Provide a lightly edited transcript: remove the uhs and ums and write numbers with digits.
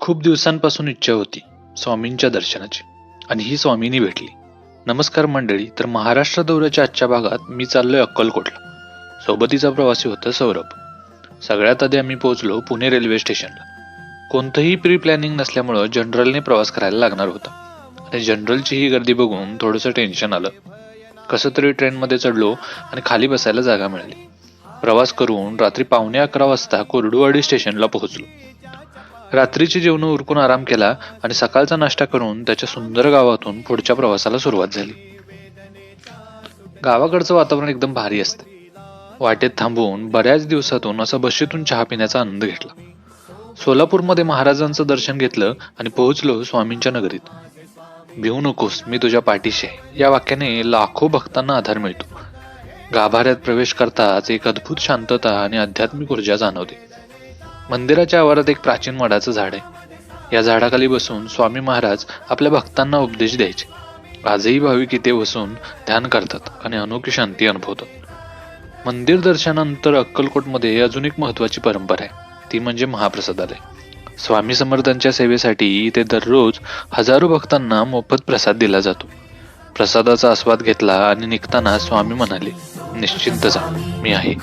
खूप दिवसांपासून इच्छा होती स्वामींच्या दर्शनाची आणि ही स्वामींनी भेटली. नमस्कार मंडळी. तर महाराष्ट्र दौऱ्याच्या आजच्या भागात मी चाललोय अक्कलकोटला. सोबतीचा प्रवासी होता सौरभ. सगळ्यात आधी आम्ही पोहोचलो पुणे रेल्वे स्टेशनला. कोणतंही प्री प्लॅनिंग नसल्यामुळं जनरलने प्रवास करायला लागणार होता आणि जनरलची ही गर्दी बघून थोडंसं टेन्शन आलं. कसं तरी ट्रेनमध्ये चढलो आणि खाली बसायला जागा मिळाली. प्रवास करून रात्री 11:15 वाजता कोरडूवाडी स्टेशनला पोहोचलो. रात्रीची जेवण उरकून आराम केला आणि सकाळचा नाश्ता करून त्याच्या सुंदर गावातून पुढच्या प्रवासाला सुरुवात झाली. गावाकडचं वातावरण एकदम भारी असते. वाटेत थांबून बऱ्याच दिवसातून असा बशीतून चहा पिण्याचा आनंद घेतला. सोलापूरमध्ये महाराजांचं दर्शन घेतलं आणि पोहोचलो स्वामींच्या नगरीत. भिवू नकोस, मी तुझ्या पाठीशी आहे, या वाक्याने लाखो भक्तांना आधार मिळतो. गाभाऱ्यात प्रवेश करताच एक अद्भुत शांतता आणि आध्यात्मिक ऊर्जा जाणवते. मंदिराच्या आवारात एक प्राचीन वडाचं झाड आहे. या झाडाखाली बसून स्वामी महाराज आपल्या भक्तांना उपदेश द्यायचे. आजही भाविक इथे बसून ध्यान करतात आणि अनोखी शांती अनुभवतात. मंदिर दर्शनानंतर अक्कलकोटमध्ये अजून एक महत्वाची परंपरा आहे, ती म्हणजे महाप्रसादालय. स्वामी समर्थांच्या सेवेसाठी इथे दररोज हजारो भक्तांना मोफत प्रसाद दिला जातो. प्रसादाचा आस्वाद घेतला आणि निघताना स्वामी म्हणाले, निश्चिंत जा, मी आहे.